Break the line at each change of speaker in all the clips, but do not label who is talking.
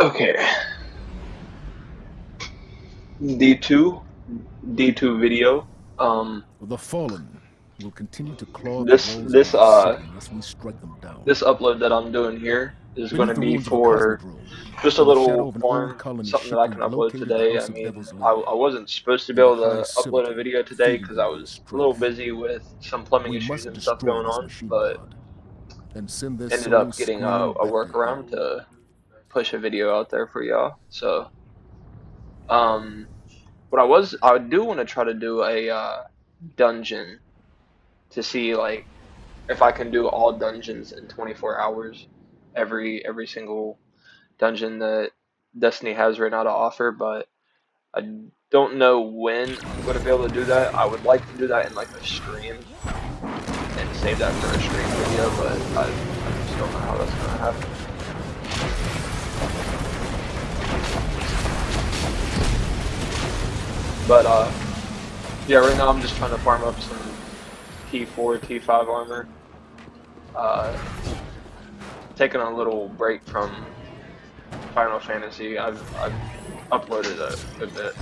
Okay. D2 video.
The fallen will continue to claw the
This
walls of
this
our city unless we strike them down.
this upload that I'm doing here is going
Beneath
to
the
be
ruins of a
for
cosmodrome,
just a
in the shadow
little
of an old
farm,
colony
something that
ship,
I can
we've
upload
located the
today. I
House of
mean,
Devil's
I
Lair
wasn't supposed to be
and the
able
High
to upload a
Servitor
video today
feeding
because
them
I
with its
was a little
strength.
busy with some plumbing
We
issues
must
and stuff
destroy
going
this
on,
machine
but
god and send their
ended up
souls
getting
screaming
a
back to
workaround
hell.
to push a video out there for y'all. So, um, I do want to try to do a dungeon to see like if I can do all dungeons in 24 hours, every single dungeon that Destiny has right now to offer, but I don't know when I'm going to be able to do that. I would like to do that in like a stream and save that for a stream video, but I just don't know how that's going to happen. But yeah, right now I'm just trying to farm up some T4, T5 armor. Taking a little break from Final Fantasy. I've uploaded a good bit.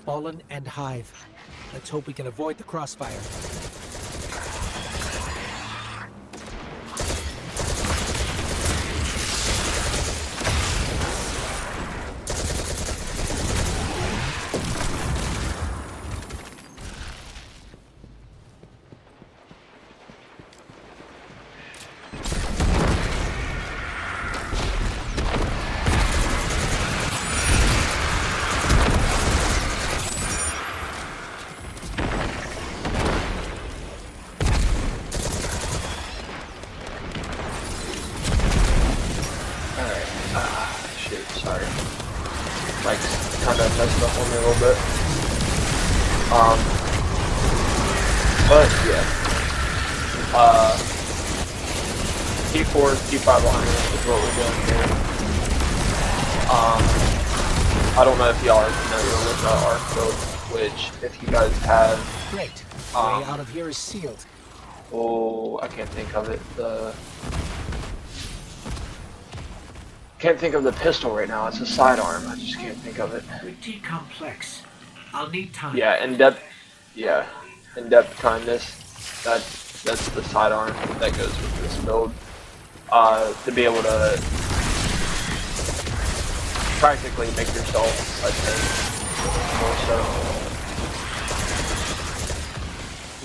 Fallen and Hive. Let's hope we can avoid the crossfire.
Shoot, sorry. Like, kind of messed up on me a little bit. But yeah. T4, T5 armor is what we're doing here. I don't know if y'all are familiar with arc build, which if you guys have,
Great. Way out of here is sealed.
oh, I can't think of it. Can't think of the pistol right now. It's a sidearm. I just can't think of it.
Pretty complex. I'll need time.
Yeah, in-depth. Yeah, in-depth kindness. That's the sidearm that goes with this build. To be able to practically make yourself a tank more so.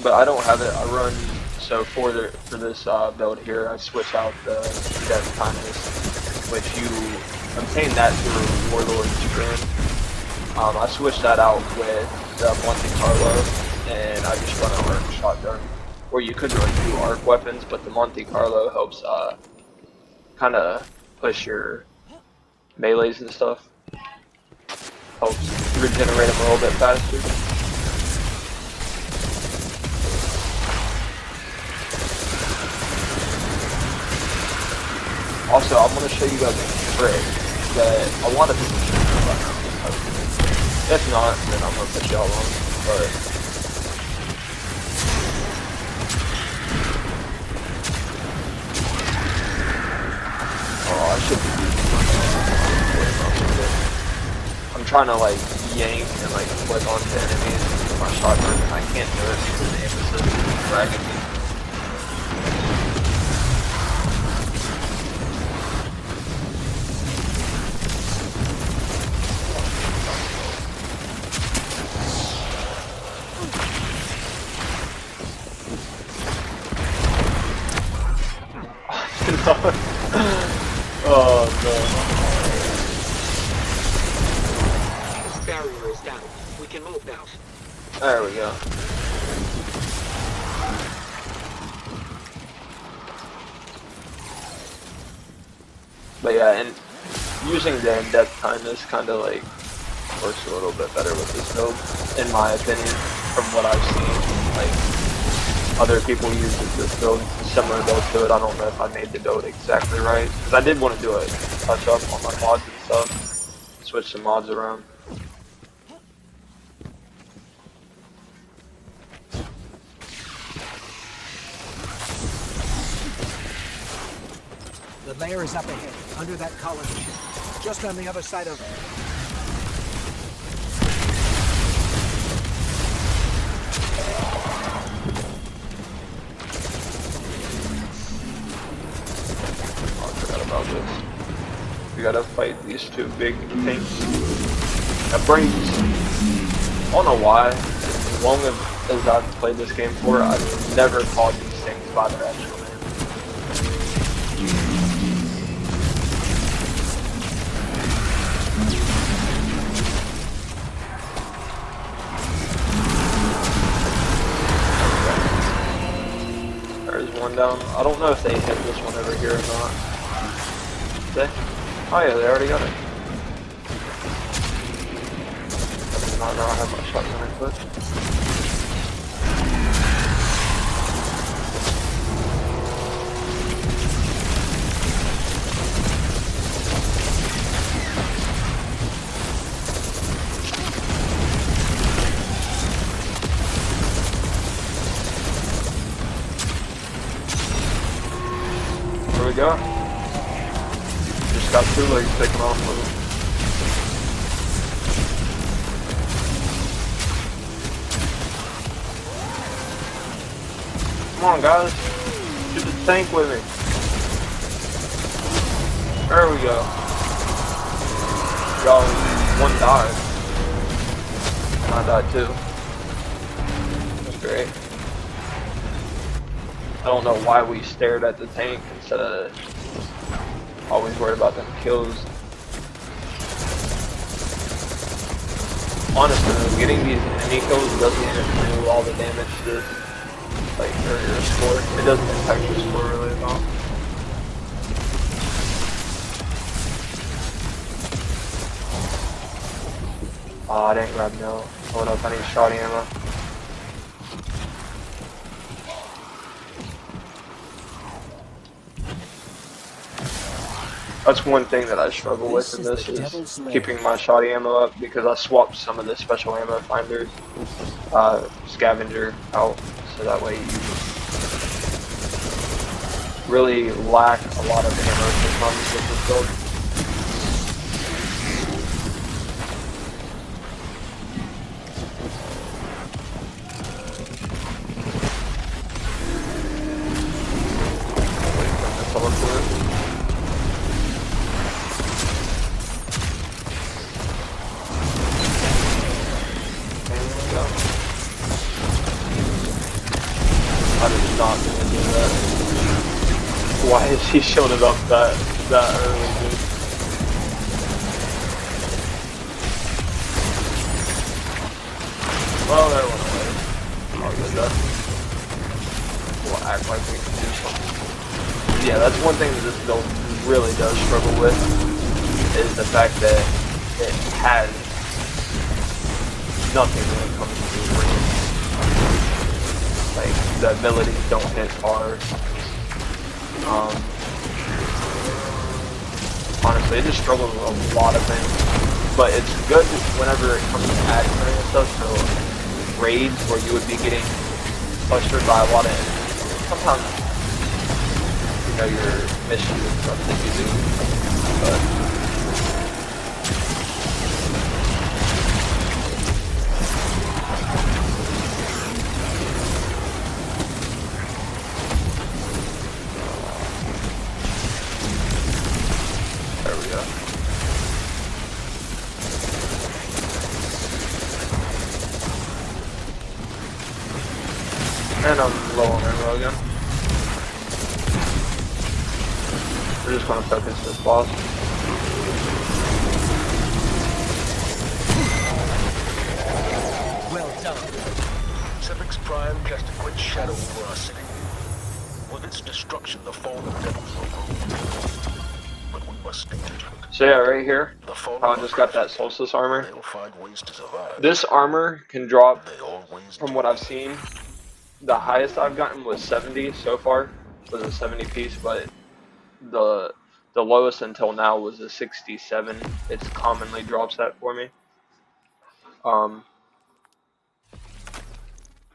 But I don't have it. I run so for this build here. I switch out the in-depth kindness, which you obtain that through Warlord's Strand. I switched that out with the Monte Carlo, and I just run an arc shotgun. Or you could run 2 arc weapons, but the Monte Carlo helps kind of push your melees and stuff. Helps regenerate them a little bit faster. Also, I'm going to show you guys a trick that a lot of people should know about. If not, then I'm going to put y'all on. But oh, I should be using I'm trying to like yank and like click onto enemies with my shotgun, and I can't do it because the emphasis is dragging me. Oh
This barrier is down. We can move now.
no. There we go. But yeah, and using the in-depth kindness kind of like works a little bit better with this build, in my opinion, from what I've seen. Like, other people use this build, similar build to it. I don't know if I made the build exactly right, because I did want to do a touch up on my mods and stuff, switch some mods around.
lair is up ahead, under that column. Just on the other side of...
Oh, I forgot about this. We gotta fight these two big things. That brings... I don't know why, as long as I've played this game for, I've never called these things by their actual name. There's one down. I don't know if they hit this one over here or not. They? Oh yeah, they already got it. I did not know I had my shotgun equipped. There we go. Just got two legs taken off with him. Come on, guys. Shoot the tank with me. There we go. Y'all, one died. And I died too. That's great. I don't know why we stared at the tank instead of always worried about them kills. Honestly, getting these enemy kills doesn't even do all the damage to like your score. It doesn't impact your score really at all. Oh, I didn't grab no. Hold up, I need shotty ammo. That's one thing that I struggle with in this is keeping my shotty ammo up because I swapped some of the special ammo finders scavenger out so that way you really lack a lot of ammo sometimes with this build. I did not mean to do that. Why is he showing up that early, dude? Well, there went away. I'll get that. We'll act like we can do something. Yeah, that's one thing that this build really does struggle with, is the fact that it has nothing when it comes to range. Like, the abilities don't hit hard. Honestly, I just struggle with a lot of things. But it's good whenever it comes to ad clearing and stuff, so raids where you would be getting clustered by a lot of enemies. Sometimes, you know, your missions and stuff that you do. But there we go. And I'm low on ammo again. We're just gonna focus this boss.
Well done.
Civic's Prime cast a great shadow over our city. With its destruction, the fallen devils will rule. But we must stay vigilant.
So yeah, right here,
The fallen
how I just got that Solstice armor.
They'll find ways to survive.
This armor can drop,
They always
from
do.
what I've seen, the highest I've gotten was 70 so far, was a 70 piece, but the lowest until now was a 67. It commonly drops that for me.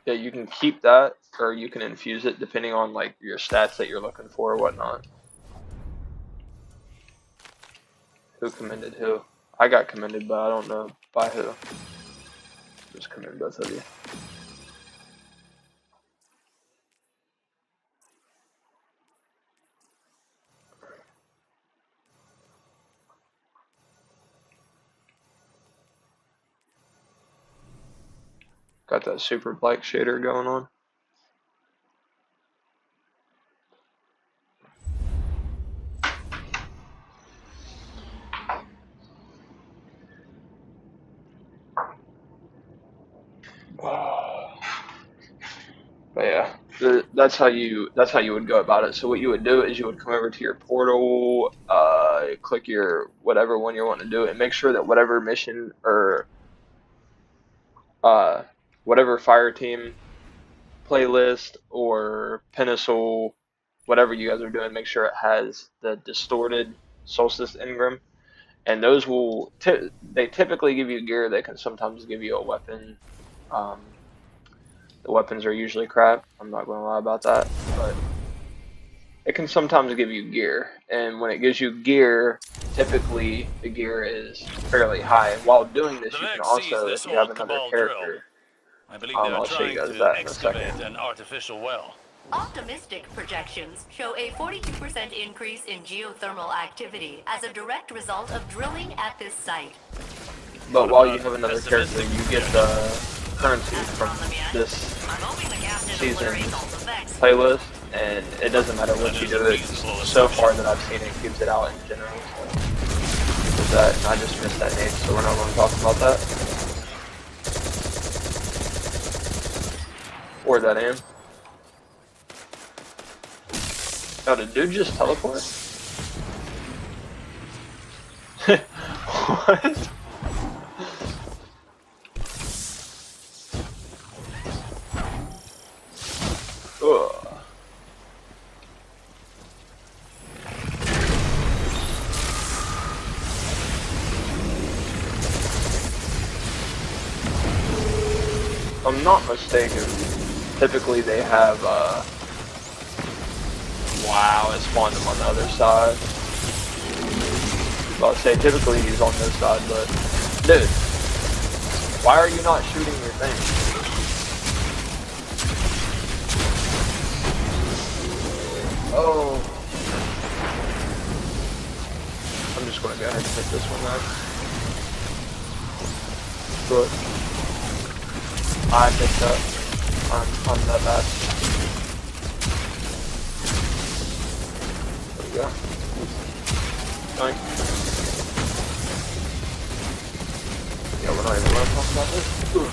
Yeah, you can keep that, or you can infuse it depending on like your stats that you're looking for or whatnot. Who commended who? I got commended, but I don't know by who. Just commend both of you. Got that super black shader going on. But yeah, that's how you would go about it. So what you would do is you would come over to your portal, click your whatever one you're wanting to do, and make sure that whatever mission or uh, whatever fire team playlist or pinnacle, whatever you guys are doing, make sure it has the distorted Solstice engram. And those will they typically give you gear. They can sometimes give you a weapon. Um, the weapons are usually crap. I'm not going to lie about that, but it can sometimes give you gear. And when it gives you gear, typically the gear is fairly high. While doing this,
The
you can
Vex sees
also,
this
if you have
old
another
cabal drill.
character,
I believe they are
I'll show you
trying
guys
to
that in a
excavate
second.
an artificial well.
Optimistic projections show a 42% increase in geothermal activity as a direct result of drilling at this site.
But
What
while
about
you have another
pessimistic
character, you get the currency
That's
from
problem yet.
this
I'm hoping the captain
season's
obliterates all the Vex.
playlist, and it doesn't matter what
That
you
is a
do. It's
reasonable
so
assumption.
far that I've seen it keeps it out in general. So with that, I just missed that name, so we're not going to talk about that. Or that in. Oh, did dude just teleport? What? Ugh. If I'm not mistaken, typically they have, wow, it spawned him on the other side. Well, I'd say typically he's on this side, but, dude, why are you not shooting your thing? Oh. I'm just gonna go ahead and hit this one now. But I messed up. I'm that bad. There we go. Fine. Yeah, we're not even allowed to talk about this. Ugh.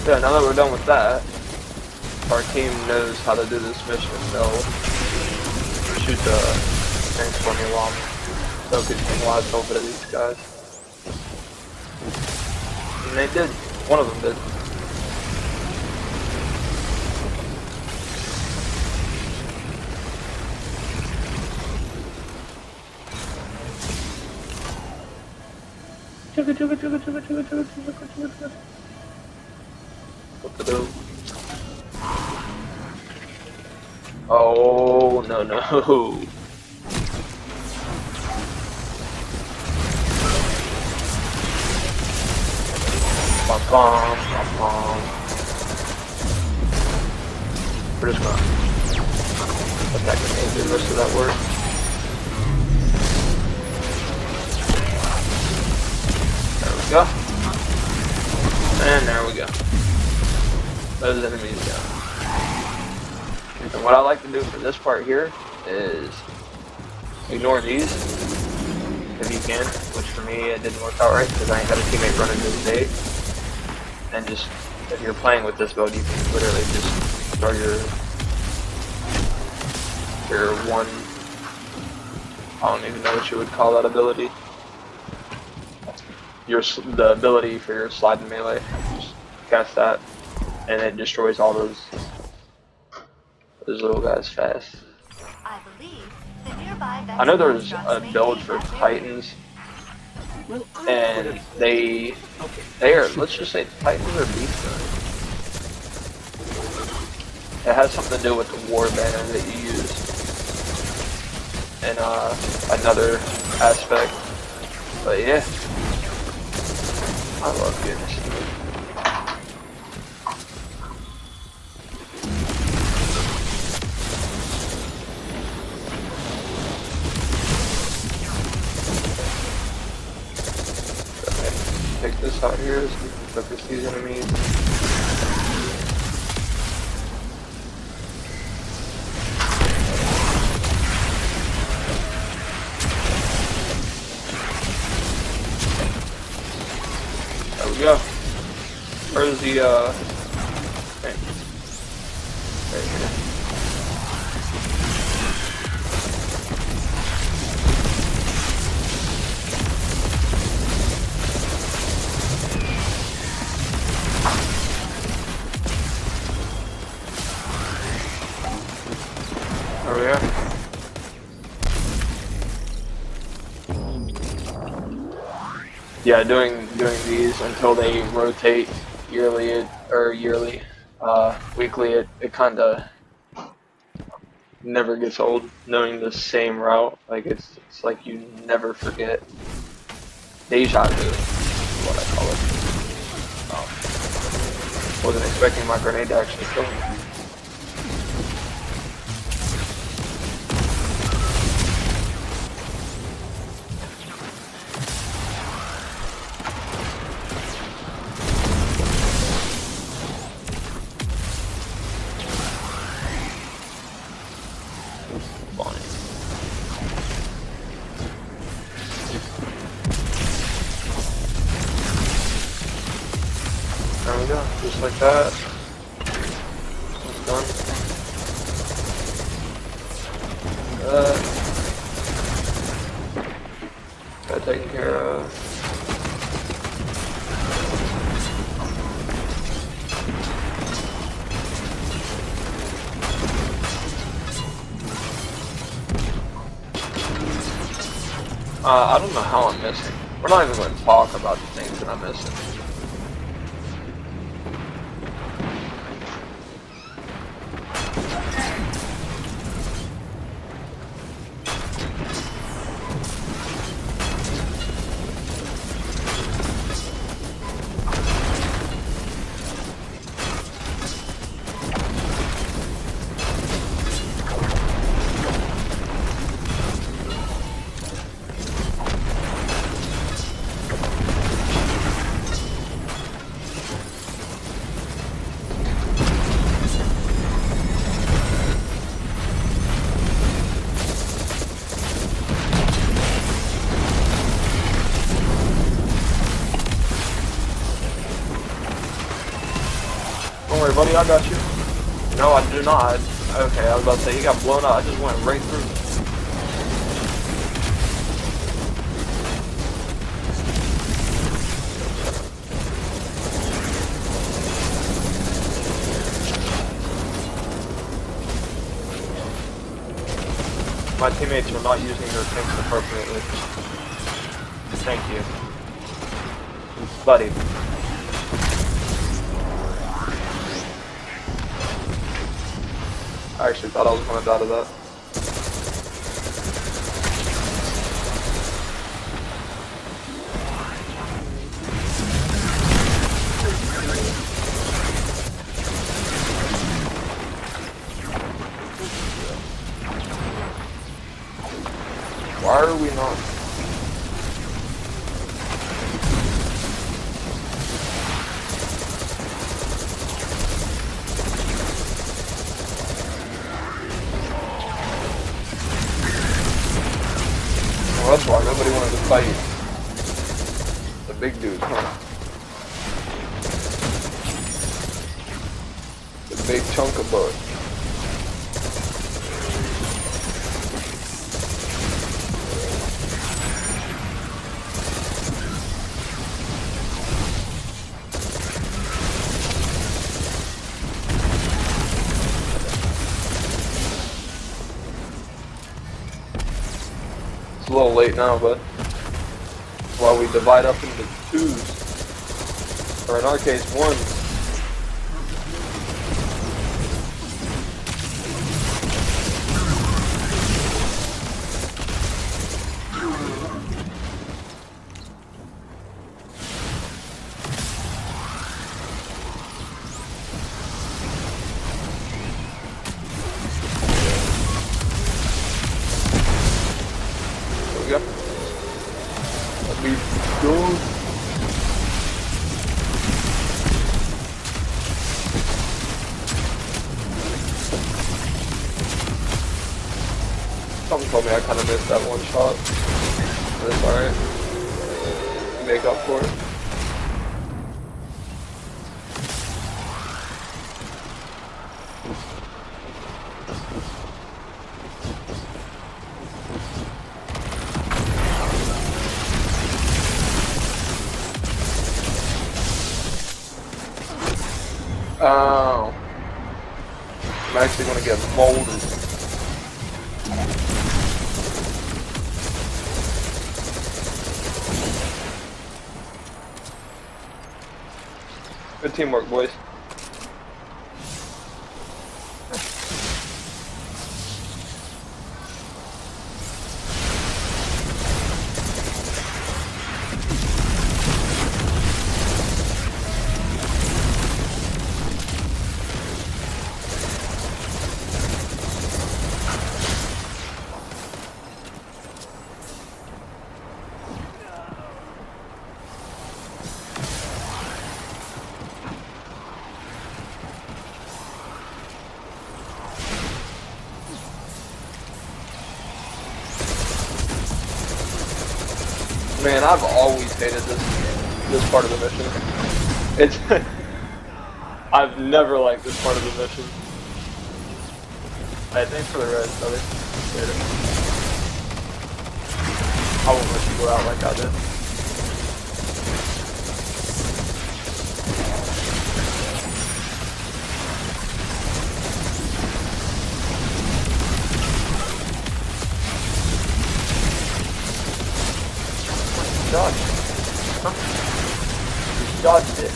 Yeah, now that we're done with that, our team knows how to do this mission. They'll shoot the things for me while I'm focusing while I over to these guys. And they did. One of them did. What to do? Oh, no, no. Bum, bum, bum, bum. We're just gonna attack the main do most of that work. There we go. And there we go. Those enemies go. And what I like to do for this part here is ignore these if you can, which for me it didn't work out right because I ain't got a teammate running this stage. And just, if you're playing with this build, you can literally just start your one, I don't even know what you would call that ability. The ability for your slide and melee. Just cast that, and it destroys all those little guys fast.
I believe the nearby Vex
I know there's a
constructs
build
maintain
for
that
Titans,
Well, I
and
could've-
they
Okay.
are, let's just say Titans are beast mode. It has something to do with the war banner that you use in another aspect. But yeah, I love getting stupid. Take this out here so we can focus these enemies. There we go. Where's the thing? Right here. There we are. Yeah, doing these until they rotate yearly, weekly. It kind of never gets old. Knowing the same route, like it's like you never forget. Deja vu, is what I call it. Wasn't expecting my grenade to actually kill me. There we go, just like that. Done. Got taken care of. I don't know how I'm missing. We're not even going to talk about the things that I'm missing. Don't worry, buddy, I got you. No, I do not. Okay, I was about to say, he got blown up. I just went right through. My teammates are not using their tanks appropriately. Thank you. Buddy. I actually thought I was going to die to that. Why are we not? Well, that's why nobody wanted to fight the big dude, huh? The big chunk of butt. It's a little late now, but while we divide up into twos, or in our case, ones. We go. Someone told me I kind of missed that one shot. But it's alright. Make up for it. Oh. I'm actually gonna get molded. Good teamwork, boys. Man, I've always hated this part of the mission. It's I've never liked this part of the mission. Hey, thanks for the red, brother. Later. I won't let you go out like I did. Dodged. Huh? Just dodged it.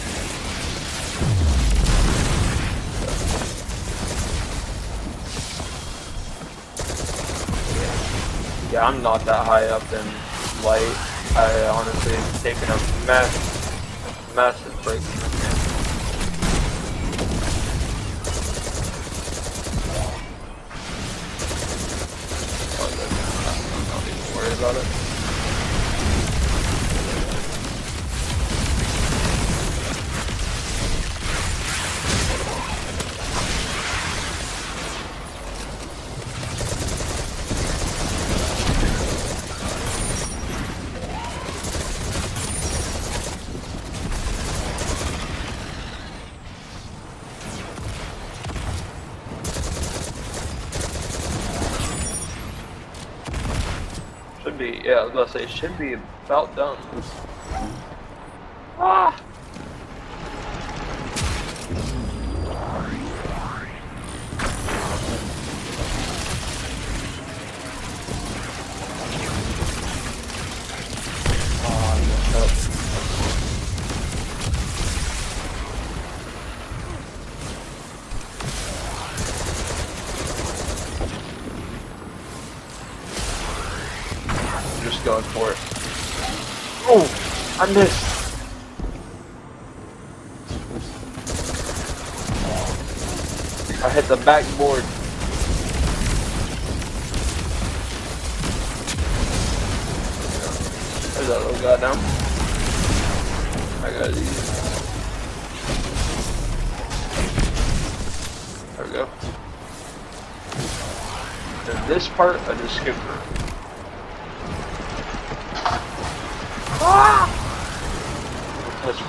Yeah, I'm not that high up in light. I honestly have taken a massive break from this game. I'm not even worried about it. Should be, yeah, I was about to say, it should be about done. Ah! Oh, I messed up. Just going for it. Oh, I missed. I hit the backboard. There's that little guy down. I got these. There we go. And this part, I just skipped through. Ah! Touch me.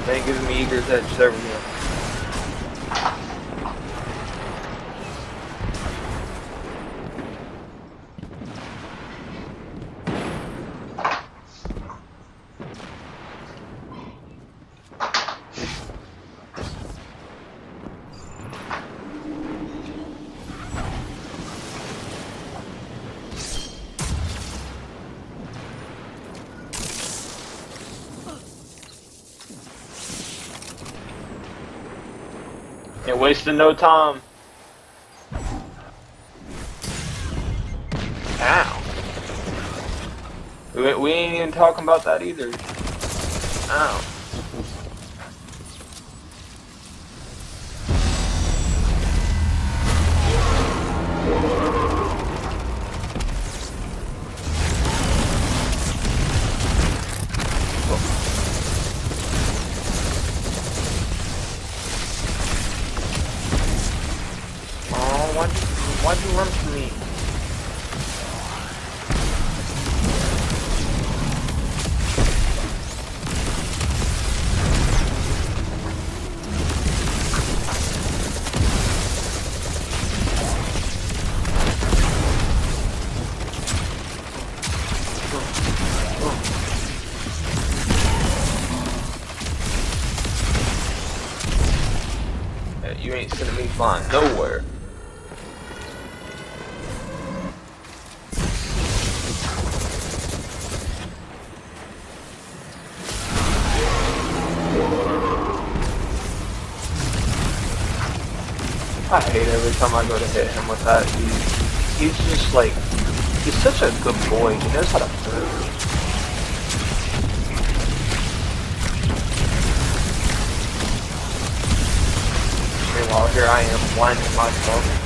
They ain't giving me Eager's Edge, there we go. Ain't wasting no time. Ow. We ain't even talking about that either. Ow. flying nowhere. I hate every time I go to hit him with that. He's just like, he's such a good boy. He knows how to move. Meanwhile, here I am blinding myself.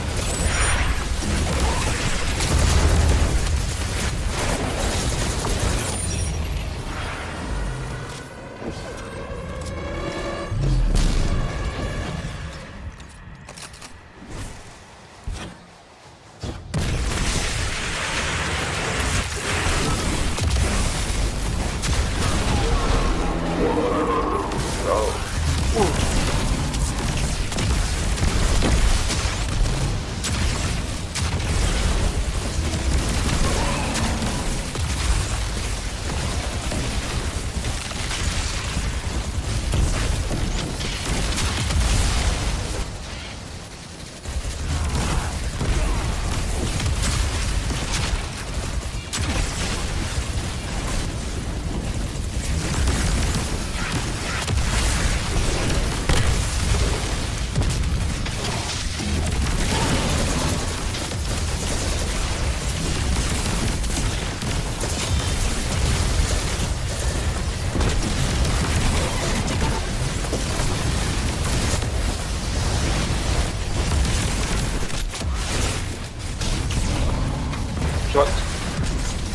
What?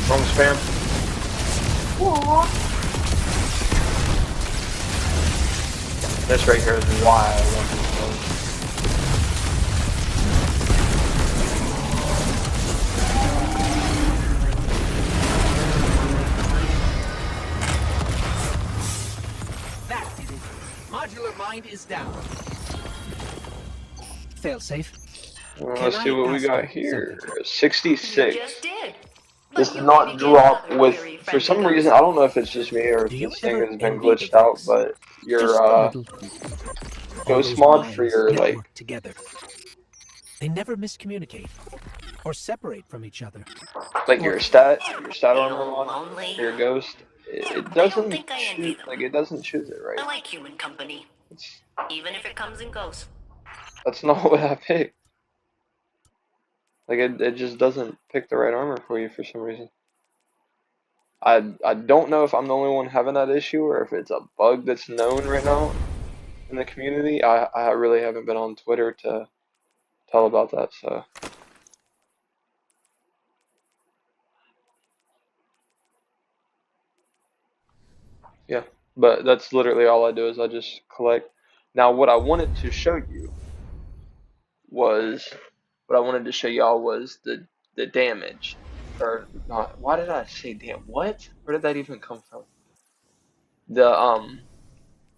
Wrong spam. This right here is why I love this mode.
That did it. Modular mind is down. Fail safe.
Well, let's see what we got here. 66.
You just did.
This
But
does
you
not
maybe get
drop
another
with,
query,
for
friendly
some
ghost.
reason, I don't know if it's just me or if
Do you
this thing
ever
has been
envy
glitched
the
out,
ghosts?
but your
Just a little creepy. All
ghost
those
mod for
minds
your, like,
network together. They never miscommunicate or separate from each other.
your stat armor
Feel
mod
lonely?
for your ghost, it
I don't
doesn't
think I envy
choose,
them.
like, it doesn't choose it right.
I like human company,
It's,
even if it comes and goes.
that's not what I picked. Like, it just doesn't pick the right armor for you for some reason. I don't know if I'm the only one having that issue or if it's a bug that's known right now in the community. I really haven't been on Twitter to tell about that, so. Yeah, but that's literally all I do is I just collect. Now, what I wanted to show you was, what I wanted to show y'all was the damage, or not. Why did I say damn? What? Where did that even come from?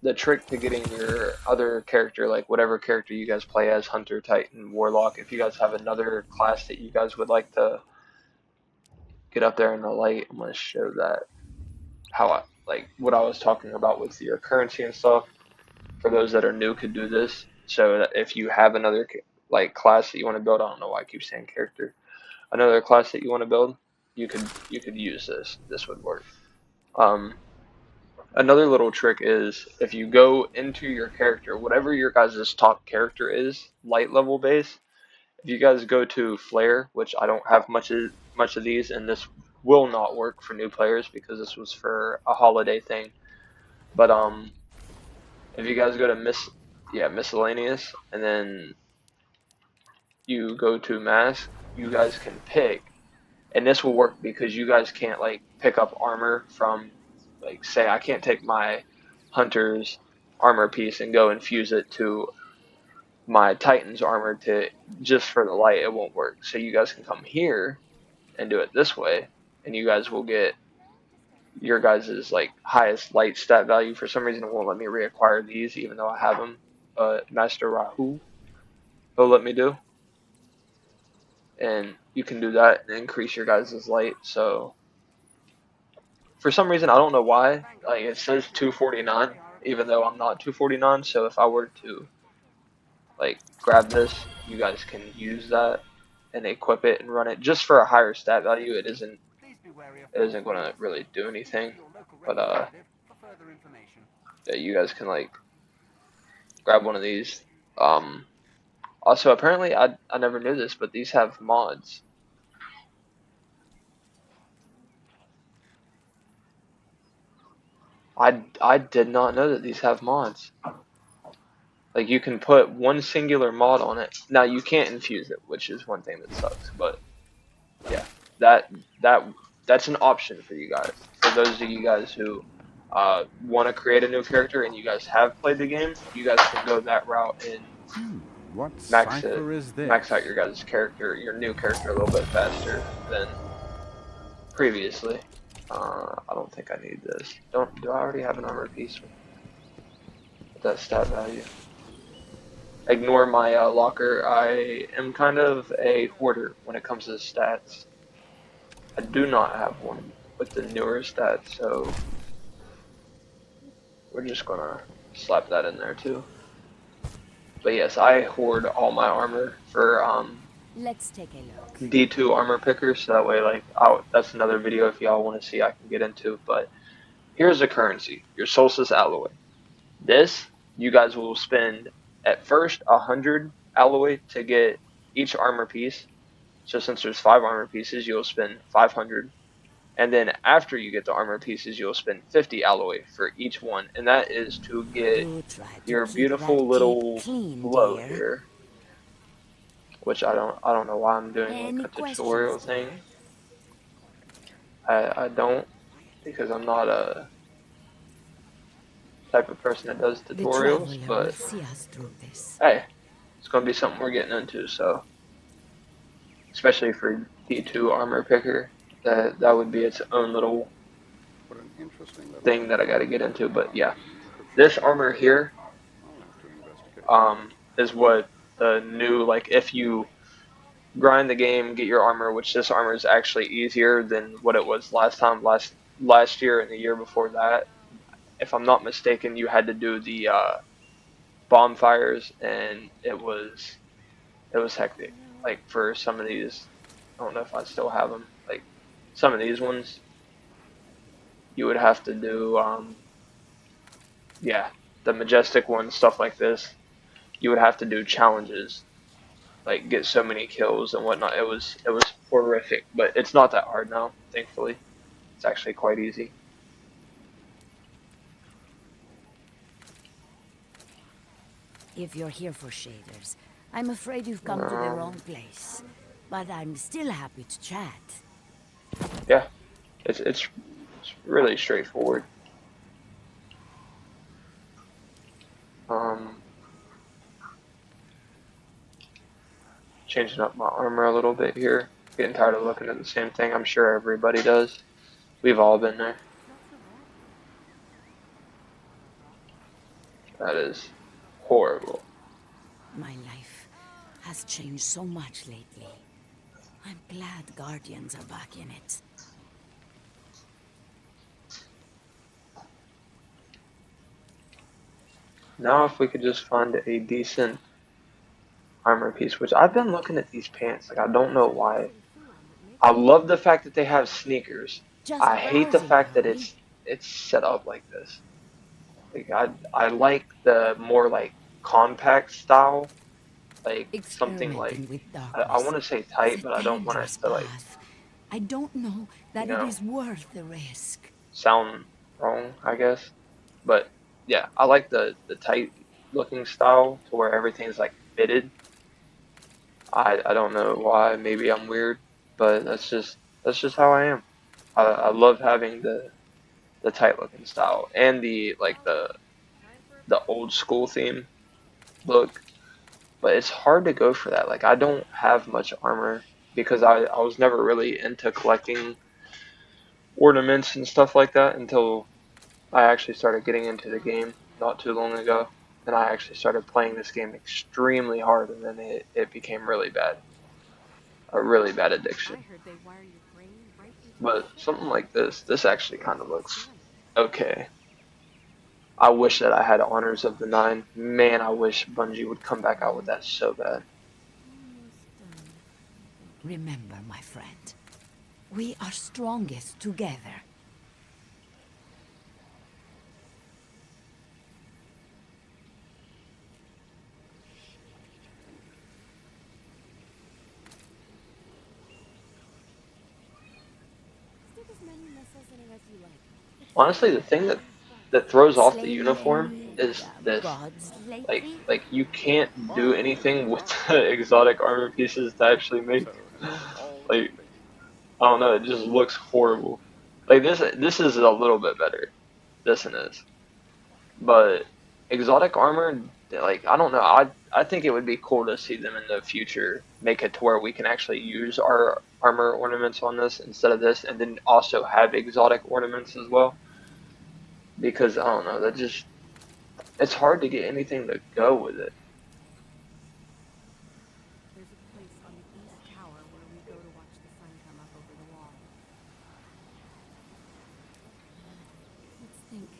The trick to getting your other character, like whatever character you guys play as, Hunter, Titan, Warlock. If you guys have another class that you guys would like to get up there in the light, I'm gonna show that how I like what I was talking about with your currency and stuff. For those that are new could do this. So that if you have another like class that you want to build, I don't know why I keep saying character. Another class that you want to build, you could use this. This would work. Um, Another little trick is if you go into your character, whatever your guys' top character is, light level base. If you guys go to flare, which I don't have much of these, and this will not work for new players because this was for a holiday thing. But if you guys go to miscellaneous, and then you go to mask, you guys can pick, and this will work because you guys can't like pick up armor from, like, say I can't take my hunter's armor piece and go infuse it to my Titan's armor to just for the light. It won't work. So you guys can come here and do it this way, and you guys will get your guys' like highest light stat value. For some reason, it won't let me reacquire these, even though I have them. Master Rahu, he'll let me do, and you can do that and increase your guys' light. So for some reason, I don't know why, like it says 249, even though I'm not 249. So if I were to like grab this, you guys can use that and equip it and run it just for a higher stat value. It isn't going to really do anything, but yeah, you guys can like grab one of these. Also, apparently, I never knew this, but these have mods. I did not know that these have mods. Like you can put one singular mod on it. Now you can't infuse it, which is one thing that sucks. But yeah, that that that's an option for you guys. For those of you guys who want to create a new character and you guys have played the game, you guys can go that route and
What
max it,
cipher is this?
max out your guys' character, your new character, a little bit faster than previously. I don't think I need this. Do I already have an armor piece with that stat value? Ignore my locker. I am kind of a hoarder when it comes to stats. I do not have one with the newer stats, so we're just gonna slap that in there too. But yes, I hoard all my armor for
Let's take a look.
D2 armor picker, so that way, like, that's another video if y'all want to see I can get into. But here's the currency, your Solstice alloy. This, you guys will spend at first 100 alloy to get each armor piece. So since there's 5 armor pieces, you'll spend 500. And then after you get the armor pieces, you'll spend 50 alloy for each one. And that is to get
You try to
your
keep
beautiful
that
little
tape clean,
glow
dear.
here. Which I don't know why I'm doing
Any
like a tutorial
questions,
thing.
dear?
I don't, because I'm not a type of person that does
The
tutorials,
traveler will
but
see us through this.
hey, it's gonna be something we're getting into, so especially for D2 armor picker, that would be its own little thing that I gotta get into. But yeah, this armor here is what the new, like, if you grind the game, get your armor, which this armor is actually easier than what it was last year and the year before that. If I'm not mistaken, you had to do the bonfires, and it was hectic. Like for some of these, I don't know if I still have them. Like some of these ones, you would have to do yeah, the majestic ones, stuff like this. You would have to do challenges, like get so many kills and whatnot. It was horrific, but it's not that hard now, thankfully. It's actually quite easy.
If you're here for shaders, I'm afraid you've come to the wrong place. But I'm still happy to chat.
Yeah, it's really straightforward. Changing up my armor a little bit here. Getting tired of looking at the same thing. I'm sure everybody does. We've all been there. That is horrible.
My life has changed so much lately. I'm glad Guardians are back in it.
Now if we could just find a decent armor piece, which I've been looking at these pants, like I don't know why. I love the fact that they have sneakers.
Just
I hate the
browsing,
fact that
are
it's set up like this. Like I like the more like compact style, like something like
experimenting with
I want to
darkness.
say
It's
tight,
a
but I don't want it
dangerous
to like
path. I don't know that
you
it
know
is worth the risk.
sound wrong, I guess. But yeah, I like the tight looking style to where everything's like fitted. I don't know why. Maybe I'm weird, but that's just how I am. I love having the tight looking style and the like the old school theme look. But it's hard to go for that. Like I don't have much armor because I was never really into collecting ornaments and stuff like that until I actually started getting into the game not too long ago. And I actually started playing this game extremely hard, and then it became really bad. A really bad addiction. But something like this actually kind of looks okay. I wish that I had Honors of the Nine. Man, I wish Bungie would come back out with that so bad.
Remember, my friend, we are strongest together.
Honestly, the thing that throws off the
Slain
uniform
any
is this.
gods
Like
lately?
like you can't do anything with the exotic armor pieces to actually make. Like I don't know, it just looks horrible. Like this is a little bit better. This one is. But exotic armor, like I don't know. I think it would be cool to see them in the future make it to where we can actually use our armor ornaments on this instead of this, and then also have exotic ornaments as well. Because I don't know, that just it's hard to get anything to go with it.
There's a place on the east tower where we go to watch the sun come up over the wall. Let's think.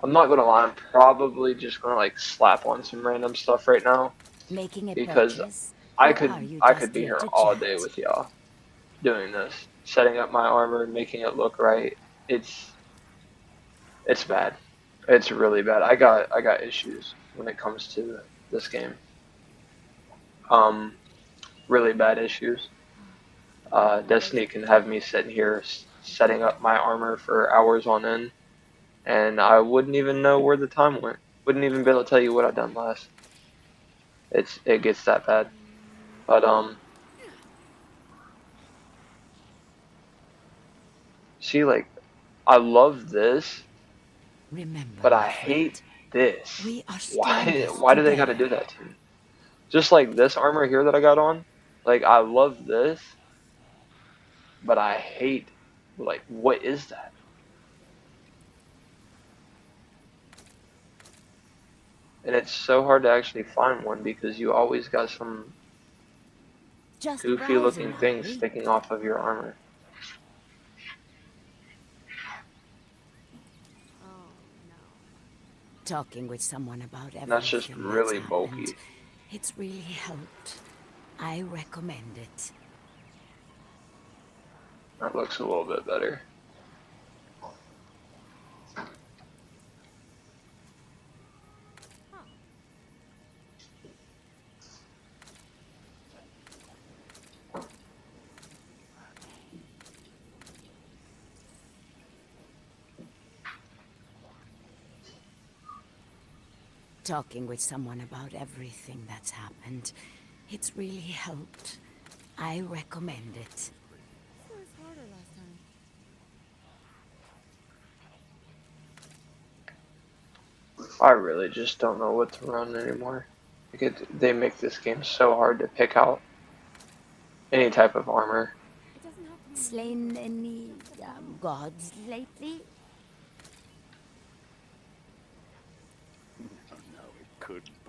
I'm not gonna lie, I'm probably just gonna like slap on some random stuff right now
Making a
because
purchase?
I
Or
could
are you
I
just
could be
here
here
to
all day
chat?
with y'all doing this, setting up my armor, making it look right. It's bad. It's really bad. I got issues when it comes to this game. Um, really bad issues. Destiny can have me sitting here setting up my armor for hours on end, and I wouldn't even know where the time went. Wouldn't even be able to tell you what I done last. It gets that bad. But see, like I love this,
Remember,
but I
my
hate
friend,
this.
we are
Why?
strongest
Why do they got to
together.
do that to me? Just like this armor here that I got on. Like I love this, but I hate. Like what is that? And it's so hard to actually find one because you always got some
Just
goofy
browsing,
looking
are
things
we?
sticking off of your armor.
Oh no.
Talking with someone about
And that's just
everything that's
really
happened.
bulky.
It's really helped. I recommend it.
That looks a little bit better.
Talking with someone about everything that's happened. It's really helped. I recommend it.
This was harder last time.
I really just don't know what to run anymore. They make this game so hard to pick out any type of armor.
It doesn't have to be
Slain any gods lately?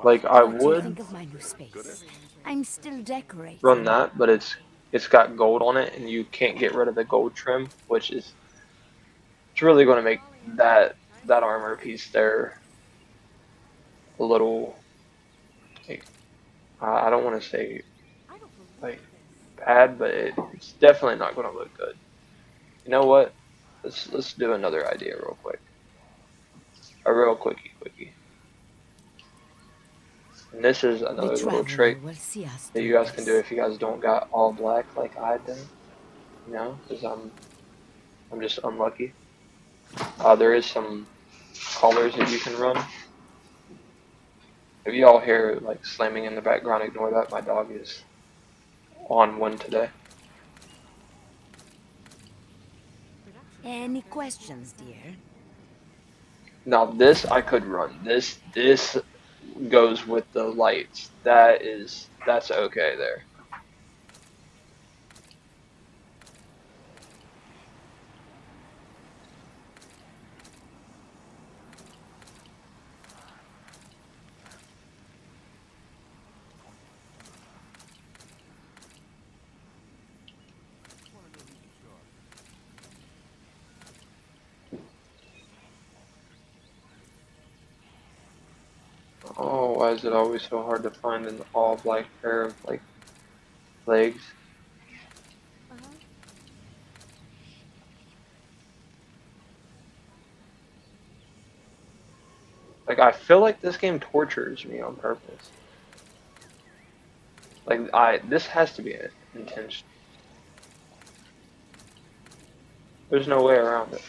Like I
What do you
would
think of my new space? I'm still
run
decorating.
that, but it's got gold on it, and you can't get rid of the gold trim, which is it's really going to make that armor piece there a little. Like, I don't want to say
I don't believe
like
this.
bad, but it's definitely not going to look good. You know what? Let's do another idea real quick. A real quickie. And this is
The
another little
traveler
trick
will see us
that you
through
guys can do
this.
if you guys don't got all black like I did. You know, because I'm just unlucky. There is some colors that you can run. If you all hear like slamming in the background, ignore that. My dog is on one today.
Any questions, dear?
Now this I could run. This goes with the lights. That's okay there. why is it always so hard to find an all black pair of like legs? Like I feel like this game tortures me on purpose. Like this has to be an intention. There's no way around it.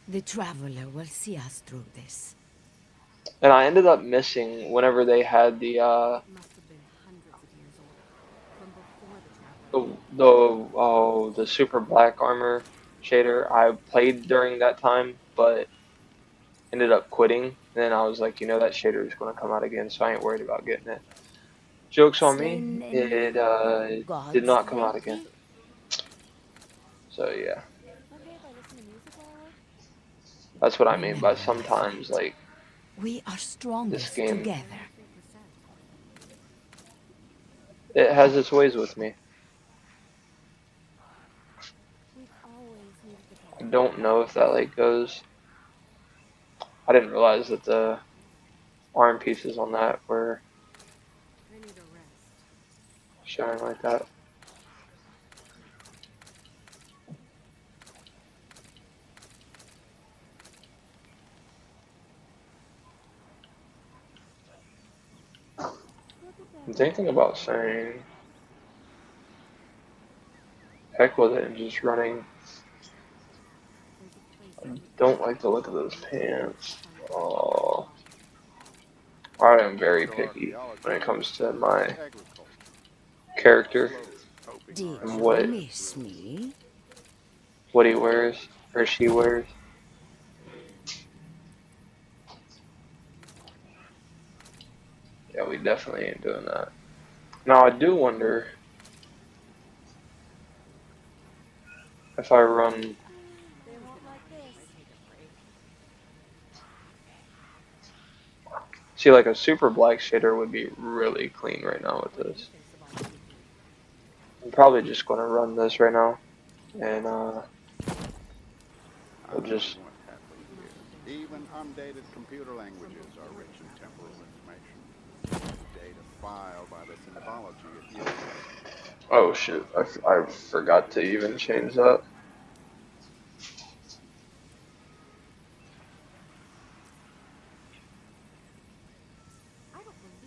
The Traveler will see us through this.
And I ended up missing whenever they had the
Must have been hundreds of years old. From before the traveler.
the super black armor shader. I played during that time, but ended up quitting. And then I was like, you know, that shader is going to come out again, so I ain't worried about getting it. Joke's on me.
Slain
It
in
did
gods
not come out again.
lately?
So yeah,
Okay, if I listen to music while I work.
that's what I mean by
Remember,
sometimes like
we are
this
strongest
game.
together.
3%.
It has its ways with me.
We've always needed to
I
talk.
don't know if that like goes. I didn't realize that the arm pieces on that were
I need a rest.
showing like that. I'm thinking about saying, heck with it and just running. I don't like the look of those pants. Oh, I am very picky when it comes to my character
Did
and
you miss me?
what he wears or she wears. Yeah, we definitely ain't doing that. Now I do wonder if I run.
They won't like this.
See, like a super black shader would be really clean right now with this. I'm probably just going to run this right now, and we'll just.
Even undated computer languages are rich in temporal information. Data filed by the symbology of years.
Oh shit! I forgot to even change that.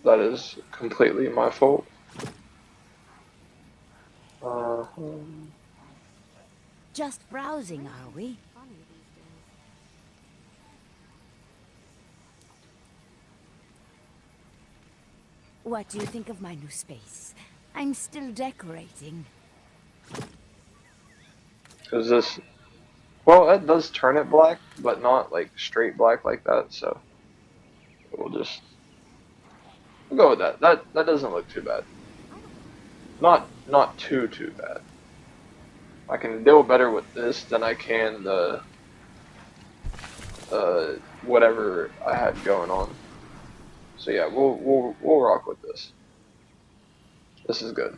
That is completely my fault.
Just browsing, are we?
Funny these days.
What do you think of my new space? I'm still decorating.
Is this? Well, it does turn it black, but not like straight black like that. So we'll go with that. That doesn't look too bad. Not too bad. I can deal better with this than I can the whatever I had going on. So yeah, we'll rock with this. This is good.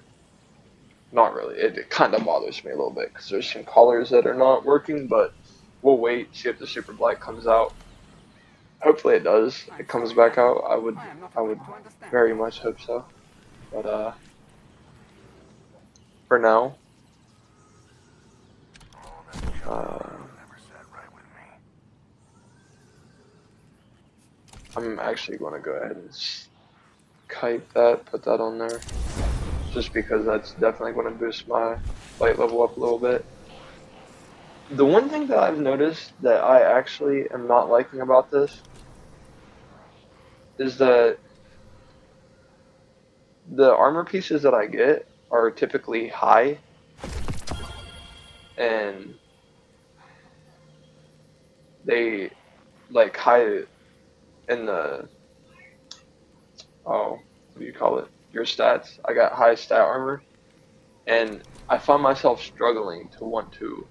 Not really. It kind of bothers me a little bit because there's some colors that are not working, but we'll wait, see if the super black comes out. Hopefully it does. It comes back out. I would very much hope so. But for now, I'm actually going to go ahead and kite that, put that on there, just because that's definitely going to boost my light level up a little bit. The one thing that I've noticed that I actually am not liking about this is that the armor pieces that I get are typically high, and they like high in the what do you call it? Your stats. I got high stat armor, and I find myself struggling to want to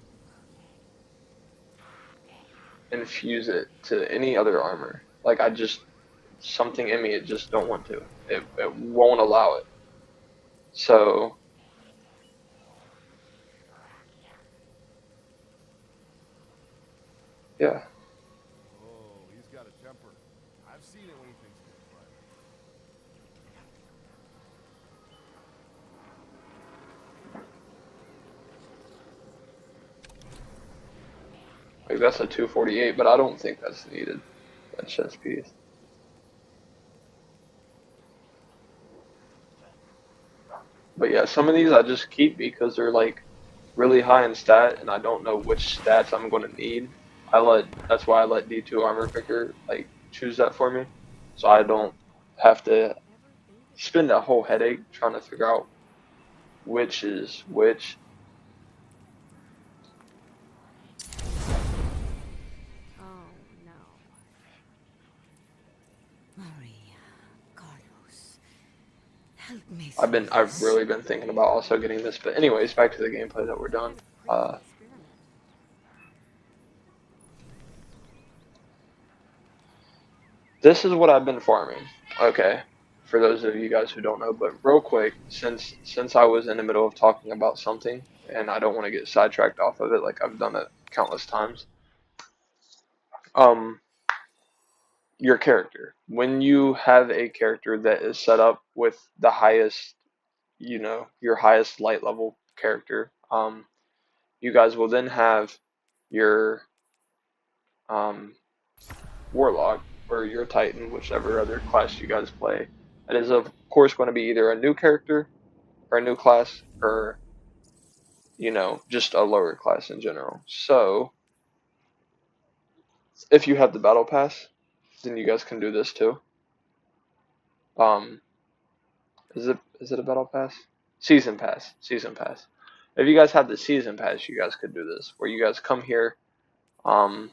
infuse it to any other armor. Like I just something in me it just don't want to. It won't allow it. So Yeah.
Oh, he's got a temper. I've seen it when he thinks he's private.
Like that's a 248, but I don't think that's needed. That chest piece. But yeah, some of these I just keep because they're like really high in stat, and I don't know which stats I'm going to need. That's why I let D2 Armor Picker like choose that for me, so I don't have to spend a whole headache trying to figure out which is which.
Oh no.
Maria, Carlos, help me through
I've
this.
really been thinking about also getting this, but anyways, back to the gameplay that we're
What
done.
kind of crazy experiment?
This is what I've been farming. Okay, for those of you guys who don't know, but real quick, since I was in the middle of talking about something, and I don't want to get sidetracked off of it, like I've done it countless times. Um, your character. When you have a character that is set up with the highest, your highest light level character, you guys will then have your um warlock or your titan, whichever other class you guys play. That is of course going to be either a new character or a new class or just a lower class in general. So if you have the battle pass, then you guys can do this too. Um, is it a battle pass? Season pass. Season pass. If you guys have the season pass, you guys could do this, where you guys come here. Um,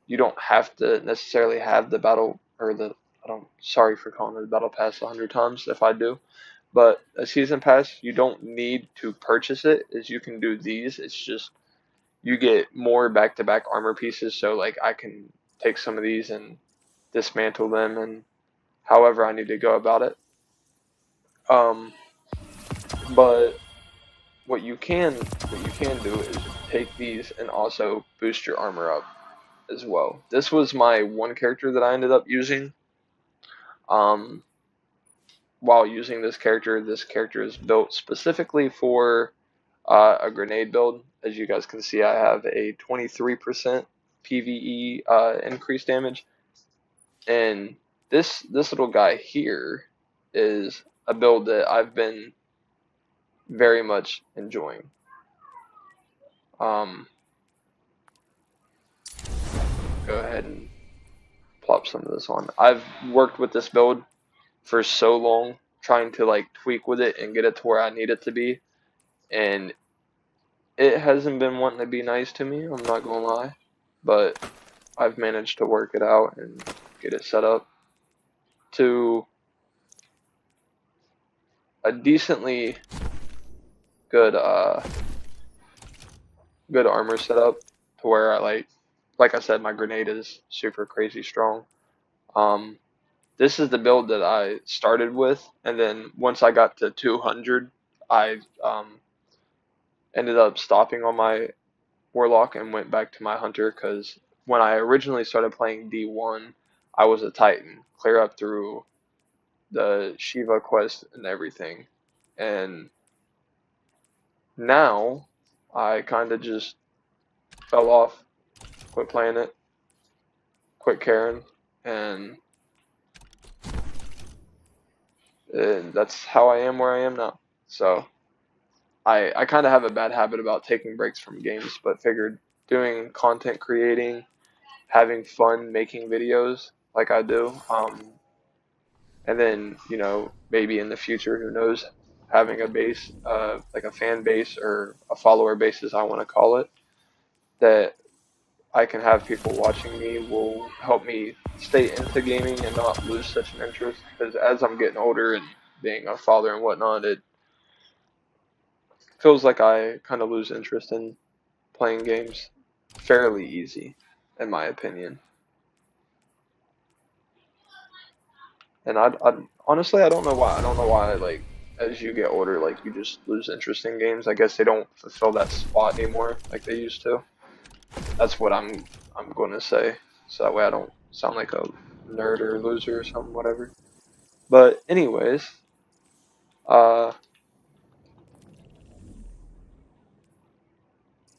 you don't have to necessarily have the battle or the. I don't. Sorry for calling it a battle pass 100 times if I do, but a season pass you don't need to purchase it. Is you can do these. It's just you get more back-to-back armor pieces. So like I can take some of these and dismantle them and however I need to go about it. Um, but what you can do is take these and also boost your armor up as well. This was my one character that I ended up using. Um, while using this character is built specifically for a grenade build. As you guys can see, I have a 23% PVE increased damage, and this little guy here is a build that I've been very much enjoying. Go ahead and plop some of this on. I've worked with this build for so long, trying to like tweak with it and get it to where I need it to be, and it hasn't been wanting to be nice to me, I'm not gonna lie, but I've managed to work it out and get it set up to a decently good good armor setup to where I like I said, my grenade is super crazy strong. Um, this is the build that I started with, and then once I got to 200, I ended up stopping on my warlock and went back to my hunter because when I originally started playing D1, I was a titan, clear up through the Shiva quest and everything, and now I kind of just fell off, quit playing it, quit caring, and that's how I am where I am now. So I kind of have a bad habit about taking breaks from games, but figured doing content creating, having fun making videos like I do, and then maybe in the future, who knows, having a base, like a fan base or a follower base, as I want to call it, that I can have people watching me will help me stay into gaming and not lose such an interest. Because as I'm getting older and being a father and whatnot, it feels like I kind of lose interest in playing games fairly easy, in my opinion. And I honestly I don't know why. I don't know why like as you get older like you just lose interest in games. I guess they don't fulfill that spot anymore like they used to. That's what I'm I'm going to say, so that way I don't sound like a nerd or loser or something, whatever. But anyways, uh,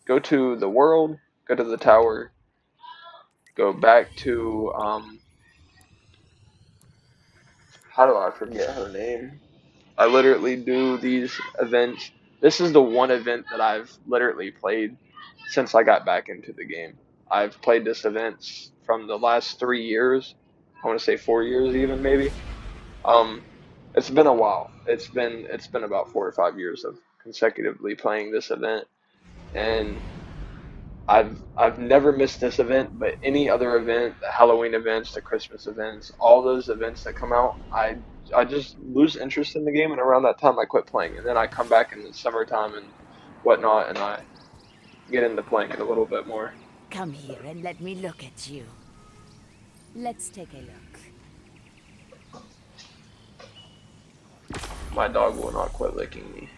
go to the world, go to the tower, go back to how do I forget her name? I literally do these events. This is the one event that I've literally played since I got back into the game. I've played this event from the last 3 years. I want to say 4 years even maybe. Um, it's been a while. It's been about 4 or 5 years of consecutively playing this event, and I've never missed this event, but any other event, the Halloween events, the Christmas events, all those events that come out, I just lose interest in the game, and around that time I quit playing, and then I come back in the summertime and whatnot, and I get into playing it a little bit more.
Come here and let me look at you. Let's take a look.
My dog will not quit licking me.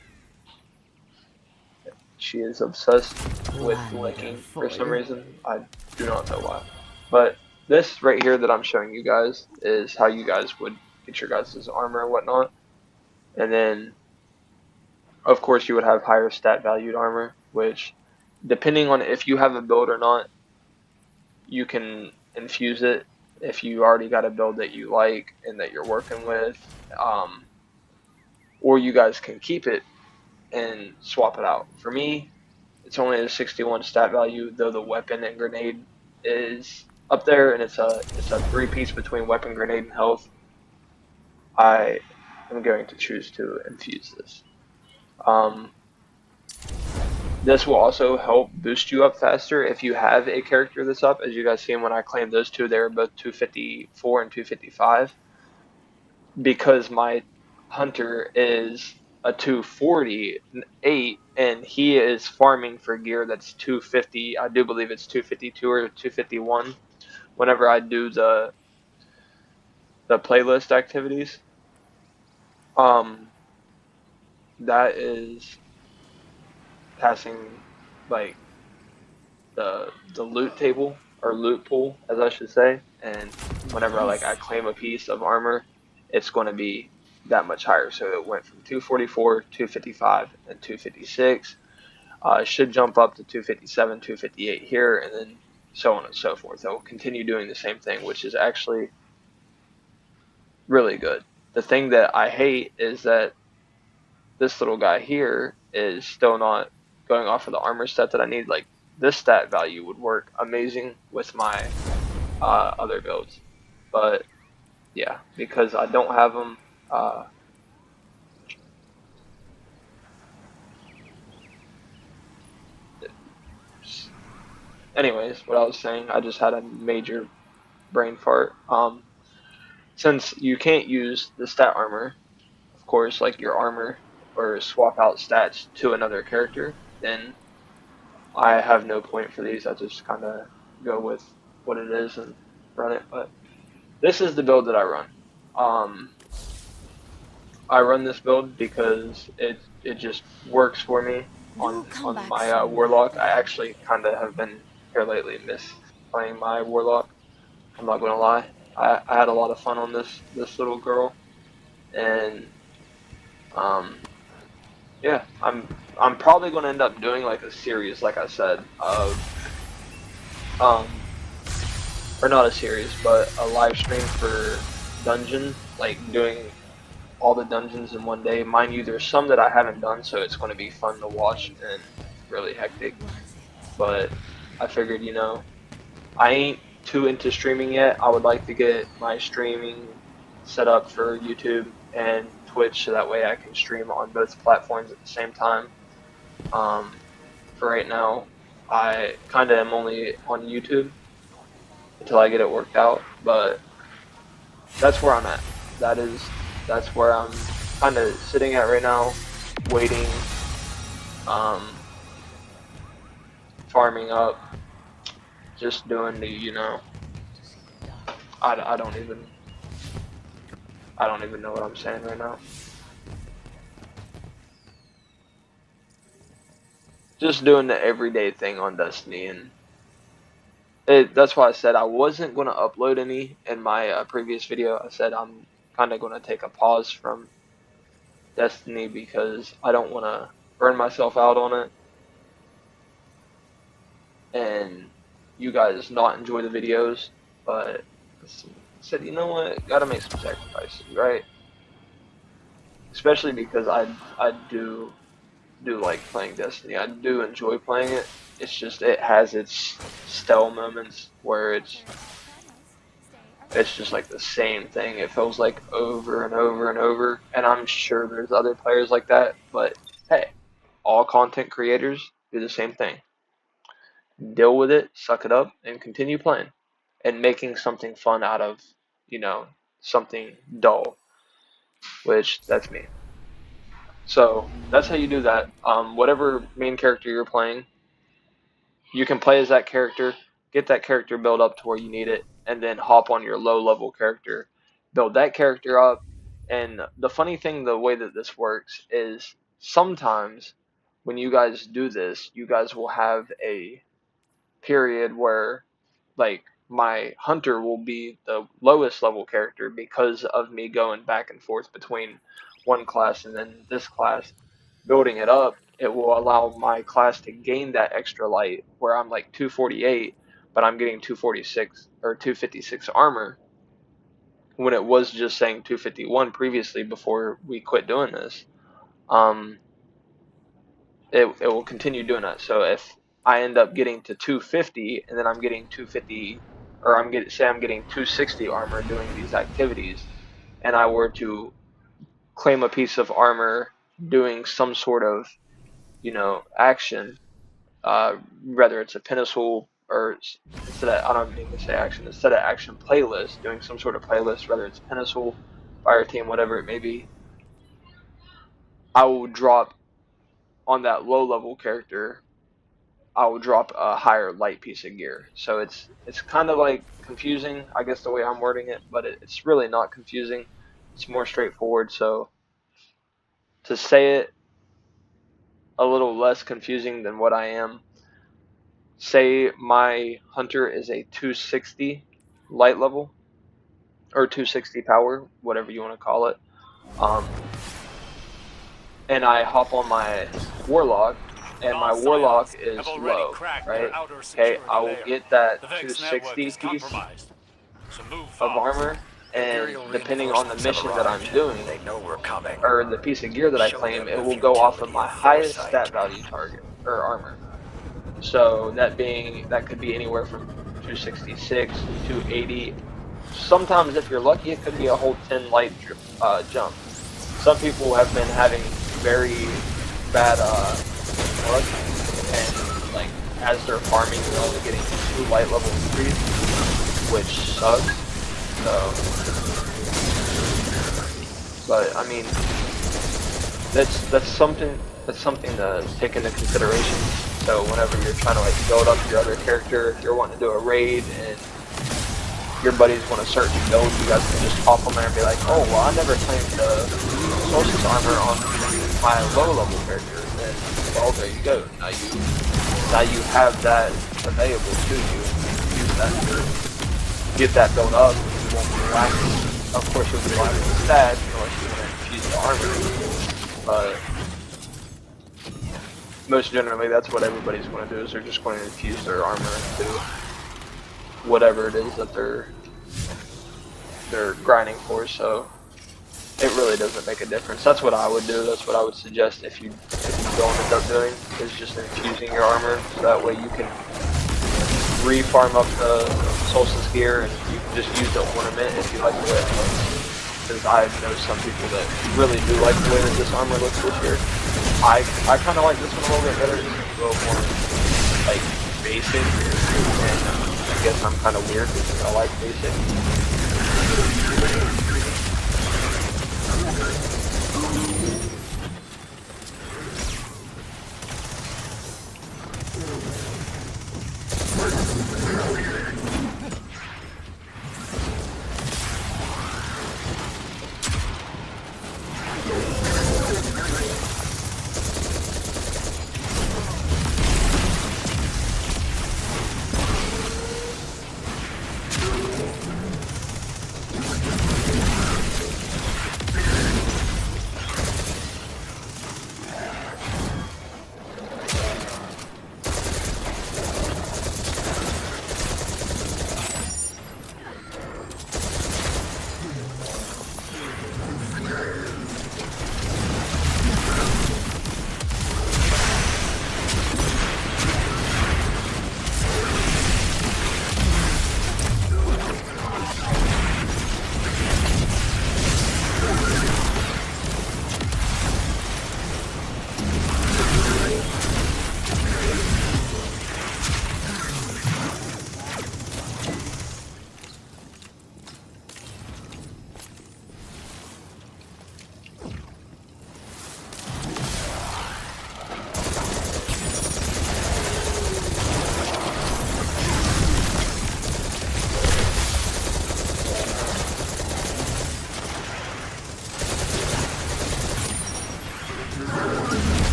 She is obsessed with licking for some reason. I do not know why. But this right here that I'm showing you guys is how you guys would get your guys' armor and whatnot. And then, of course, you would have higher stat valued armor, which, depending on if you have a build or not, you can infuse it if you already got a build that you like and that you're working with. Or you guys can keep it and swap it out. For me, it's only a 61 stat value, though the weapon and grenade is up there, and it's a three-piece between weapon, grenade, and health. I am going to choose to infuse this. This will also help boost you up faster if you have a character that's up. As you guys see when I claimed those two, they were both 254 and 255. Because my hunter is a 248 and he is farming for gear that's 250. I do believe it's 252 or 251 whenever I do the playlist activities. That is passing like the loot table or loot pool as I should say, and whenever I claim a piece of armor, it's going to be that much higher. So it went from 244, 255, and 256. It should jump up to 257, 258 here, and then so on and so forth. It will continue doing the same thing, which is actually really good. The thing that I hate is that this little guy here is still not going off of the armor stat that I need. Like, this stat value would work amazing with my other builds. But, yeah, because I don't have them, anyways, what I was saying, I just had a major brain fart. Since you can't use the stat armor, of course, like your armor, or swap out stats to another character, then I have no point for these. I just kind of go with what it is and run it. But this is the build that I run. I run this build because it just works for me on my warlock. I actually kind of have been here lately miss playing my warlock. I'm not gonna lie. I had a lot of fun on this little girl, and yeah, I'm probably gonna end up doing like a series, like I said, of or not a series, but a live stream for dungeon, like doing all the dungeons in one day. Mind you, there's some that I haven't done, so it's going to be fun to watch and really hectic. But I figured, I ain't too into streaming yet. I would like to get my streaming set up for YouTube and Twitch, so that way I can stream on both platforms at the same time. For right now, I kind of am only on YouTube until I get it worked out, but that's where I'm at. That's where I'm kind of sitting at right now, waiting, farming up, just doing the, I don't even know what I'm saying right now. Just doing the everyday thing on Destiny, and That's why I said I wasn't going to upload any in my previous video. I said I'm kind of going to take a pause from Destiny because I don't want to burn myself out on it and you guys not enjoy the videos. But I said, you know what, gotta make some sacrifices, right? Especially because I do like playing Destiny. I do enjoy playing it. It's just it has its stale moments where it's just like the same thing. It feels like over and over and over. And I'm sure there's other players like that, but hey, all content creators do the same thing. Deal with it, suck it up, and continue playing. And making something fun out of, you know, something dull. Which that's me. So that's how you do that. Whatever main character you're playing, you can play as that character, get that character built up to where you need it, and then hop on your low level character, build that character up. And the funny thing, the way that this works is sometimes when you guys do this, you guys will have a period where like my hunter will be the lowest level character because of me going back and forth between one class and then this class, building it up. It will allow my class to gain that extra light where I'm like 248, but I'm getting 246 or 256 armor when it was just saying 251 previously before we quit doing this. Um, it will continue doing that. So if I end up getting to 250 and then I'm getting 250 or I'm getting 260 armor doing these activities and I were to claim a piece of armor doing some sort of, action, whether it's a pinnacle or instead of, I don't mean to say action, instead of action playlist, doing some sort of playlist, whether it's pinnacle, fire team, whatever it may be, I will drop on that low level character, I will drop a higher light piece of gear. So it's kind of like confusing, I guess the way I'm wording it, but it's really not confusing. It's more straightforward. So to say it a little less confusing than what I am, say my hunter is a 260 light level or 260 power, whatever you want to call it. And I hop on my warlock and my warlock is low, right? Okay, I will get that 260 piece of armor, and depending on the mission that I'm doing, or the piece of gear that I claim, it will go off of my highest stat value target, or armor. So that could be anywhere from 266, 280. Sometimes if you're lucky, it could be a whole 10 light jump. Some people have been having very bad luck, and like as they're farming, they're only getting 2 light level increase, which sucks. So, but I mean, that's something to take into consideration. So whenever you're trying to like build up your other character, if you're wanting to do a raid and your buddies want a certain build, you guys can just hop on there and be like, oh, well, I never claimed the Solstice armor on my low level character. Then, well, there you go. Now you have that available to you. Use that to get that build up. You won't be lacking. Of course, you'll be lacking the stats unless you want to infuse the armor. But most generally, that's what everybody's going to do. Is they're just going to infuse their armor into whatever it is that they're grinding for. So it really doesn't make a difference. That's what I would do. That's what I would suggest if you don't end up doing, is just infusing your armor, so that way you can re-farm up the Solstice gear and you can just use the ornament if you like the way it looks. Because I know some people that really do like the way that this armor looks this year. I kind of like this one a little bit better. It's a little more like basic, and I guess I'm kind of weird because I like basic.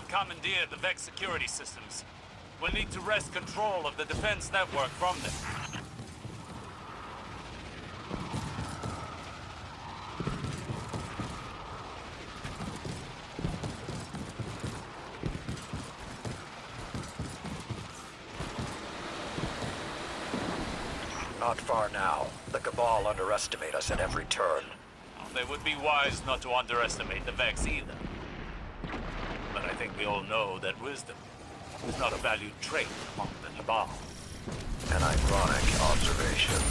have commandeered the Vex security systems. We'll need to wrest control of the defense network from them.
Not far now. The Cabal underestimate us at every turn.
They would be wise not to underestimate the Vex either. But I think we all know that wisdom is not a valued trait among the Cabal.
An ironic observation.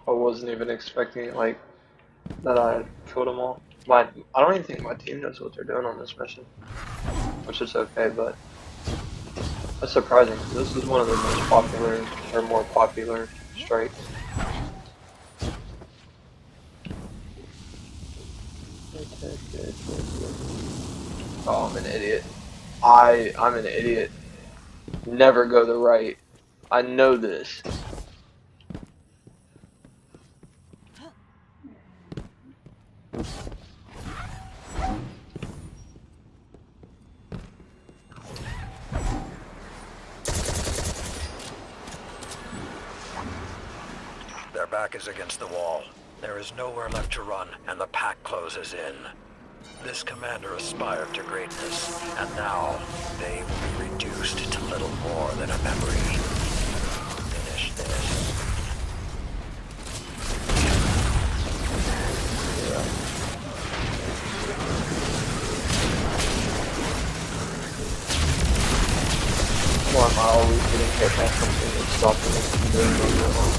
I wasn't even expecting like that I had killed them all. I don't even think my team knows what they're doing on this mission, which is okay, but that's surprising. This is one of the most popular or more popular strikes. Oh, I'm an idiot. I'm an idiot. Never go the right. I know this.
back is against the wall. There is nowhere left to run, and the pack closes in. This commander aspired to greatness, and now they will be reduced to little more than a memory. Finish this.
Why am I always getting hit by something that's stopping us from doing what we want?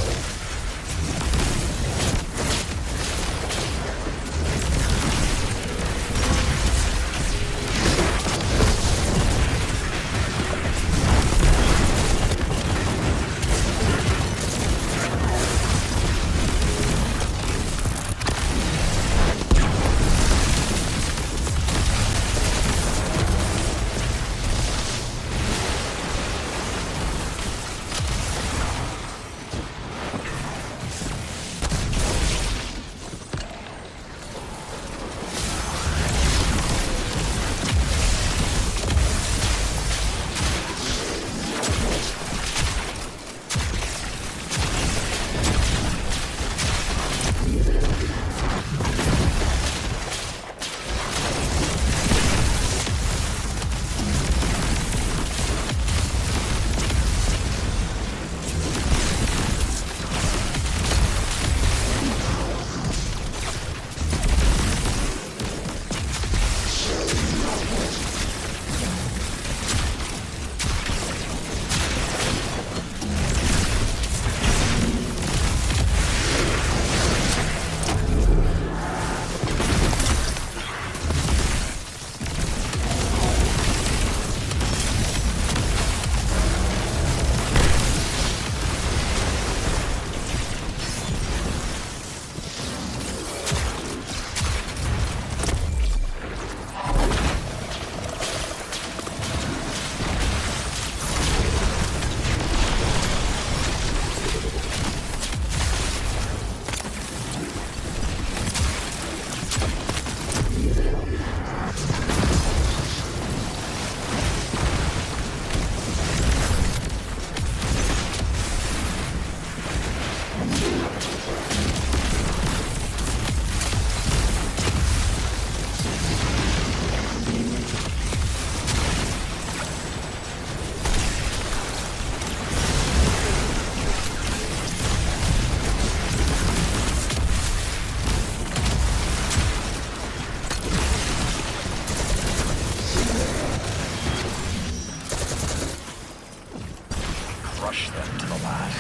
Crush them to the last.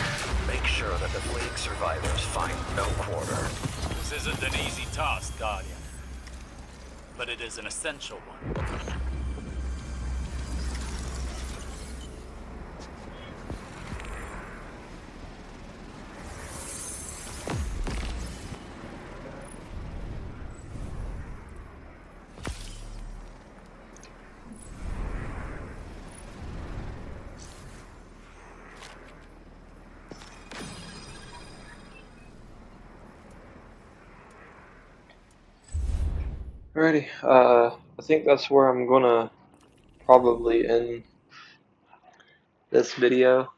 Make sure that the fleeing survivors find no quarter.
This isn't an easy task, Guardian. But it is an essential one.
Alrighty, I think that's where I'm gonna probably end this video.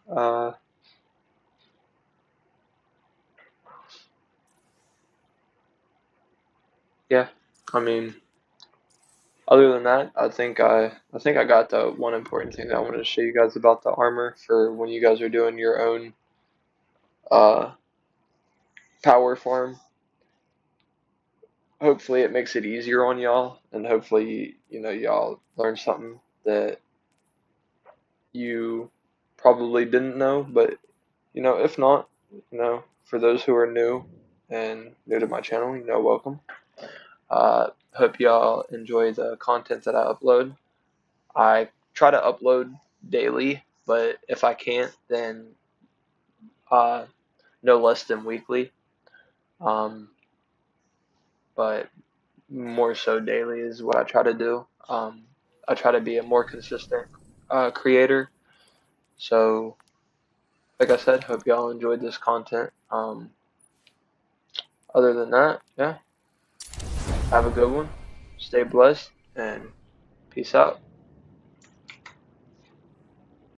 Yeah, I mean, other than that, I think I got the one important thing that I wanted to show you guys about the armor for when you guys are doing your own uh, power farm. Hopefully, it makes it easier on y'all, and hopefully, y'all learn something that you probably didn't know. But if not, for those who are new and new to my channel, welcome. Hope y'all enjoy the content that I upload. I try to upload daily, but if I can't, then no less than weekly. But more so daily is what I try to do. I try to be a more consistent creator. So, like I said, hope y'all enjoyed this content. Other than that, yeah, have a good one. Stay blessed and peace out.